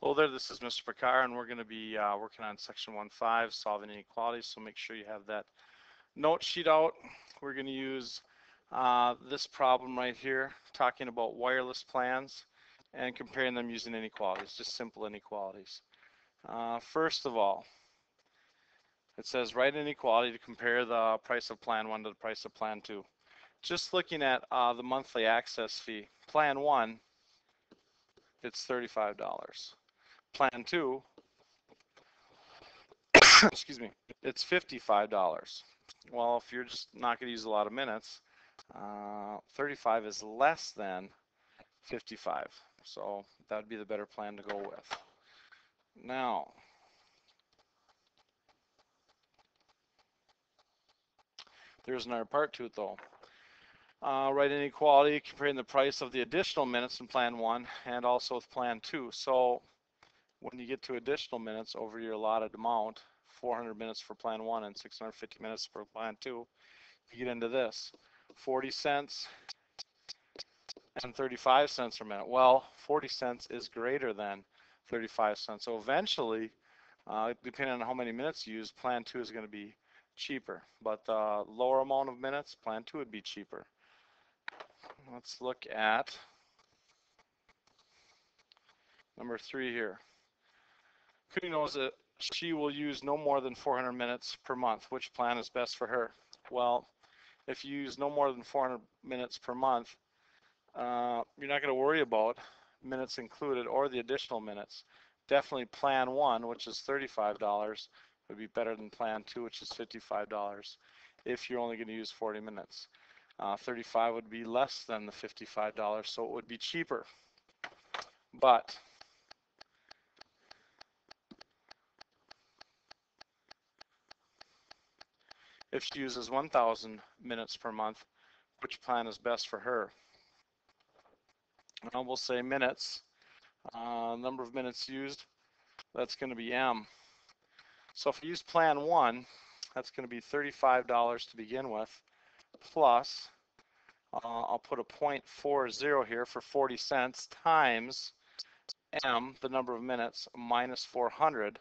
Hello there, this is Mr. Picard, and we're going to be working on section 1.5, solving inequalities, so make sure you have that note sheet out. We're going to use this problem right here, talking about wireless plans and comparing them using inequalities, just simple inequalities. First of all, it says write an inequality to compare the price of plan 1 to the price of plan 2. Just looking at the monthly access fee, plan 1, it's $35. Plan 2, excuse me, it's $55. Well, if you're just not going to use a lot of minutes, 35 is less than 55. So that would be the better plan to go with. Now, there's another part to it though. Write an inequality comparing the price of the additional minutes in plan 1 and also with plan 2. So when you get to additional minutes over your allotted amount, 400 minutes for plan 1 and 650 minutes for plan 2, you get into this, 40 cents and 35 cents per minute. Well, 40 cents is greater than 35 cents. So eventually, depending on how many minutes you use, plan 2 is going to be cheaper. But the lower amount of minutes, plan 2 would be cheaper. Let's look at number 3 here. Cootie knows that she will use no more than 400 minutes per month. Which plan is best for her? Well, if you use no more than 400 minutes per month, you're not going to worry about minutes included or the additional minutes. Definitely plan 1, which is $35, would be better than plan 2, which is $55, if you're only going to use 40 minutes. 35 would be less than the $55, so it would be cheaper. But if she uses 1,000 minutes per month, which plan is best for her? And we'll say minutes, number of minutes used, that's going to be M. So if you use plan 1, that's going to be $35 to begin with, plus, I'll put a 0.40 here for 40 cents times M, the number of minutes, minus 400,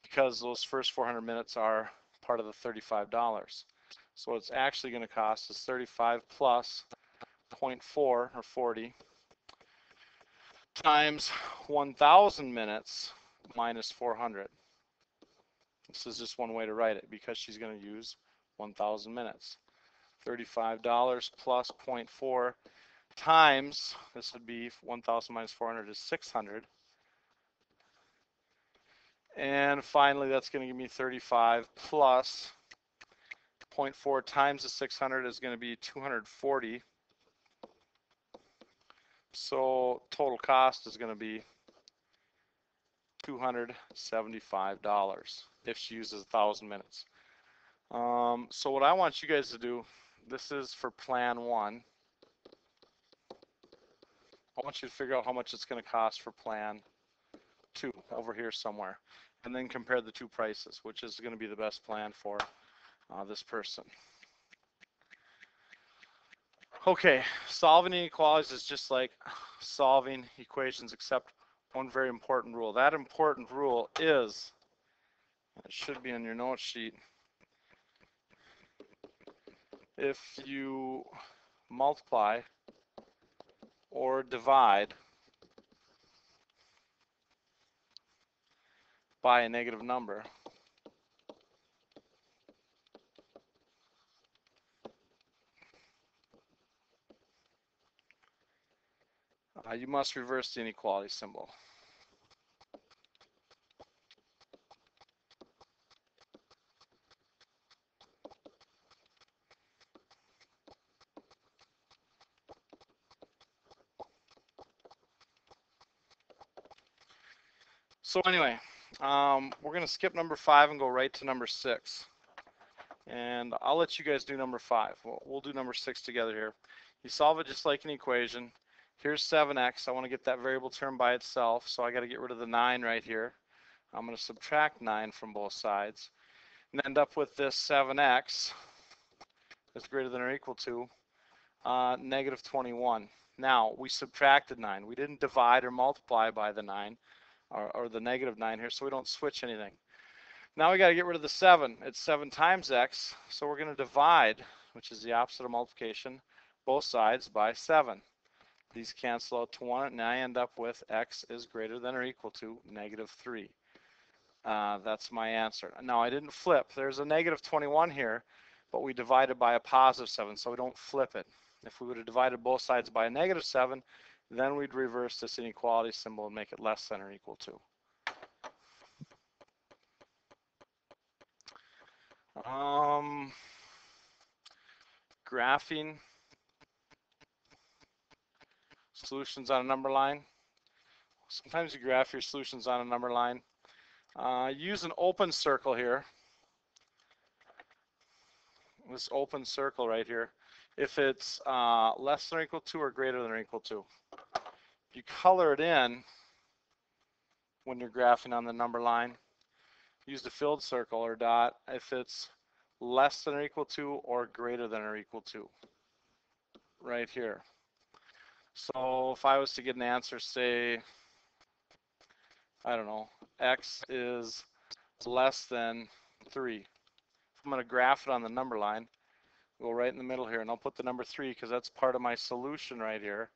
because those first 400 minutes are part of the $35. So what it's actually going to cost is 35 plus 0.4, or 40, times 1,000 minutes minus 400. This is just one way to write it because she's going to use 1,000 minutes. $35 plus 0.4 times, this would be 1,000 minus 400 is 600. And finally, that's going to give me 35 plus 0.4 times the 600 is going to be 240. So total cost is going to be $275 if she uses 1,000 minutes. So what I want you guys to do, this is for plan 1. I want you to figure out how much it's going to cost for plan 2 over here somewhere, and then compare the two prices, which is going to be the best plan for this person. Okay, solving inequalities is just like solving equations, except one very important rule. That important rule is, it should be on your note sheet, if you multiply or divide by a negative number, you must reverse the inequality symbol. So anyway, we're going to skip number 5 and go right to number 6. And I'll let you guys do number 5. We'll do number 6 together here. You solve it just like an equation. Here's 7x. I want to get that variable term by itself, so I got to get rid of the 9 right here. I'm going to subtract 9 from both sides and end up with this 7x is greater than or equal to negative 21. Now, we subtracted 9. We didn't divide or multiply by the 9. or the negative 9 here, so we don't switch anything. Now we got to get rid of the 7. It's 7 times x, so we're going to divide, which is the opposite of multiplication, both sides by 7. These cancel out to 1, and I end up with x is greater than or equal to negative 3. That's my answer. Now I didn't flip. There's a negative 21 here, but we divided by a positive 7, so we don't flip it. If we would have divided both sides by a negative 7, then we'd reverse this inequality symbol and make it less than or equal to. Graphing solutions on a number line. Sometimes you graph your solutions on a number line. Use an open circle here. This open circle right here. If it's less than or equal to or greater than or equal to. If you color it in when you're graphing on the number line, use the filled circle or dot if it's less than or equal to or greater than or equal to. Right here. So if I was to get an answer, say, I don't know, x is less than 3. I'm going to graph it on the number line. Go right in the middle here, and I'll put the number 3 because that's part of my solution right here.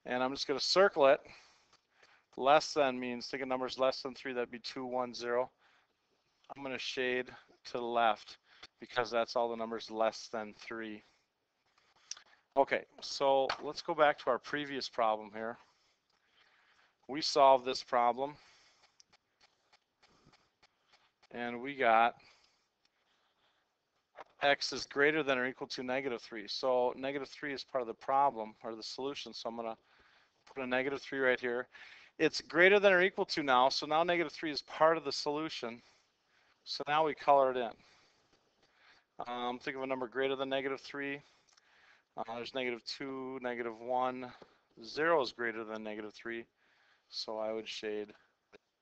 And I'm just going to circle it. Less than means, think of numbers less than 3, that'd be 2, 1, 0. I'm going to shade to the left because that's all the numbers less than 3. Okay, so let's go back to our previous problem here. We solved this problem, and we got x is greater than or equal to negative 3. So negative 3 is part of the problem, or the solution, so I'm going to put a negative 3 right here. It's greater than or equal to now, so now negative 3 is part of the solution. So now we color it in. Think of a number greater than negative 3. There's negative 2, negative 1. 0 is greater than negative 3, so I would shade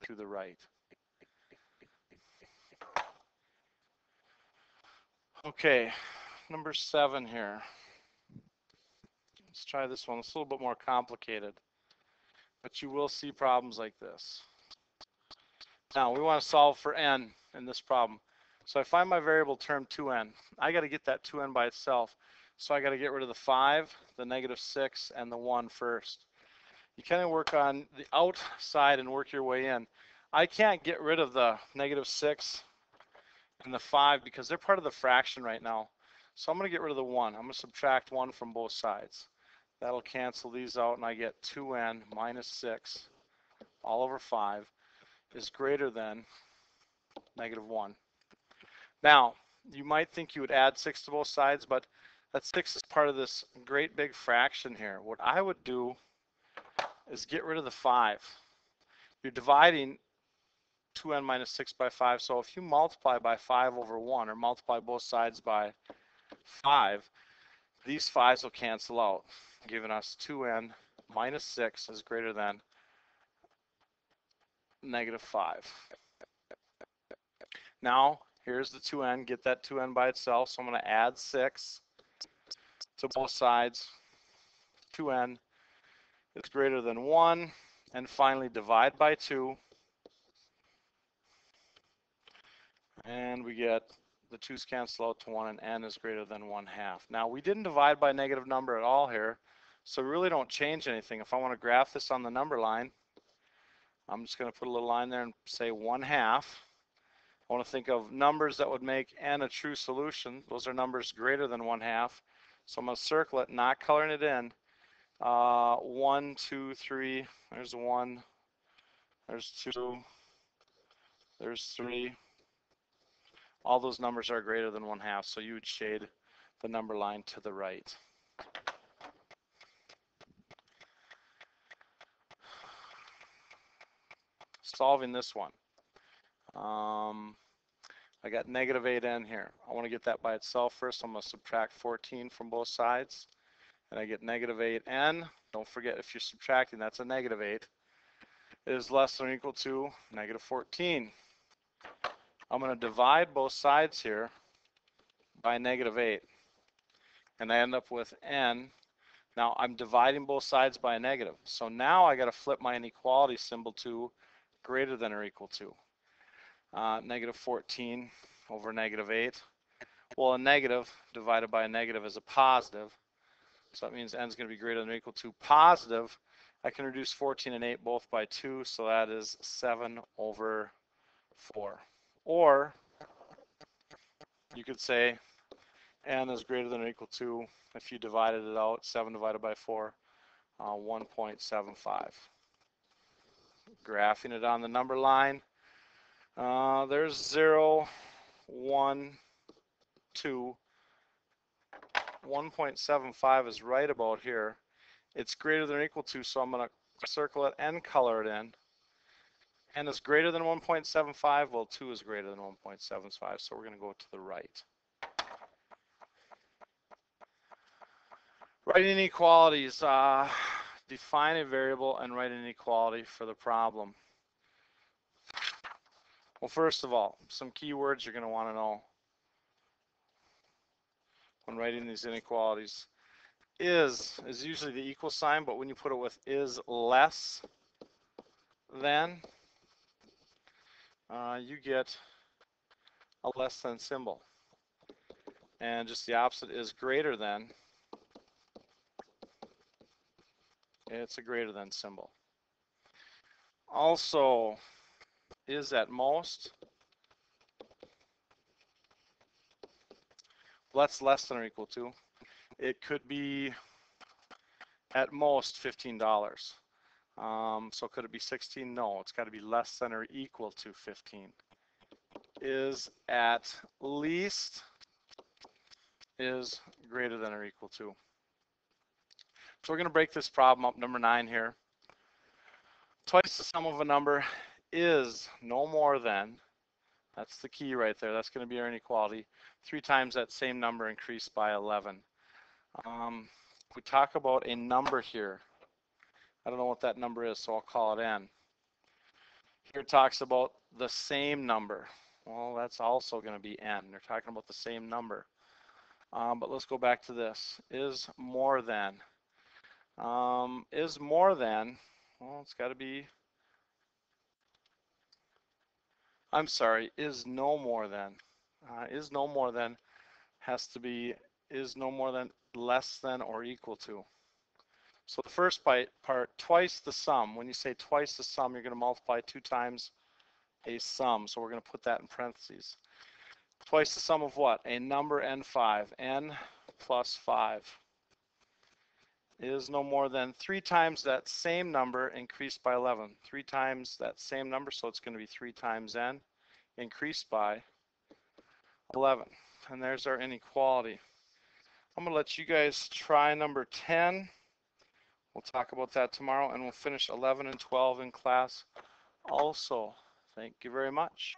to the right. Okay, number 7 here. Let's try this one. It's a little bit more complicated, but you will see problems like this. Now, we want to solve for n in this problem. So I find my variable term 2n. I got to get that 2n by itself. So I got to get rid of the 5, the negative 6, and the 1 first. You kind of work on the outside and work your way in. I can't get rid of the negative 6 and the 5 because they're part of the fraction right now. So I'm going to get rid of the 1. I'm going to subtract 1 from both sides. That'll cancel these out, and I get 2n minus 6 all over 5 is greater than negative 1. Now, you might think you would add 6 to both sides, but that 6 is part of this great big fraction here. What I would do is get rid of the 5. You're dividing 2n minus 6 by 5, so if you multiply by 5 over 1, or multiply both sides by 5, these 5s will cancel out, giving us 2n minus 6 is greater than negative 5. Now, here's the 2n. Get that 2n by itself, so I'm going to add 6 to both sides. 2n is greater than 1. And finally, divide by 2. And we get the 2's cancel out to 1, and n is greater than 1/2. Now, we didn't divide by a negative number at all here, so we really don't change anything. If I want to graph this on the number line, I'm just going to put a little line there and say 1/2. I want to think of numbers that would make n a true solution. Those are numbers greater than 1/2. So I'm going to circle it, not coloring it in. 1, 2, 3. There's 1. There's 2. There's 3. All those numbers are greater than 1/2, so you would shade the number line to the right. Solving this one. I got negative 8n here. I want to get that by itself first. I'm going to subtract 14 from both sides. And I get negative 8n. Don't forget, if you're subtracting, that's a negative 8. It is less than or equal to negative 14. I'm going to divide both sides here by negative 8. And I end up with n. Now, I'm dividing both sides by a negative. So now I got to flip my inequality symbol to greater than or equal to? Negative 14 over negative 8. Well, a negative divided by a negative is a positive. So that means n is going to be greater than or equal to positive. I can reduce 14 and 8 both by 2, so that is 7 over 4. Or you could say n is greater than or equal to, if you divided it out, 7 divided by 4, 1.75. Graphing it on the number line, there's 0, 1, 2. 1.75 is right about here. It's greater than or equal to, so I'm going to circle it and color it in. N is greater than 1.75. Well, 2 is greater than 1.75, so we're going to go to the right. Write inequalities. Define a variable and write an inequality for the problem. Well, first of all, some keywords you're going to want to know when writing these inequalities. Is usually the equal sign, but when you put it with is less than, you get a less than symbol. And just the opposite is greater than. It's a greater than symbol. Also, is at most. That's less than or equal to. It could be at most $15. So could it be 16? No, it's got to be less than or equal to 15. Is at least is greater than or equal to. So we're going to break this problem up, number 9 here. Twice the sum of a number is no more than, that's the key right there, that's going to be our inequality, 3 times that same number increased by 11. We talk about a number here. I don't know what that number is, so I'll call it n. Here it talks about the same number. Well, that's also going to be n. They're talking about the same number. But let's go back to this. Is more than. Is more than, well, it's got to be, I'm sorry, is no more than. Is no more than has to be, is no more than, less than, or equal to. So the first part, twice the sum. When you say twice the sum, you're going to multiply 2 times a sum. So we're going to put that in parentheses. Twice the sum of what? A number n5. N plus 5 is no more than 3 times that same number increased by 11. 3 times that same number, so it's going to be 3 times n increased by 11. And there's our inequality. I'm going to let you guys try number 10. We'll talk about that tomorrow, and we'll finish 11 and 12 in class also. Thank you very much.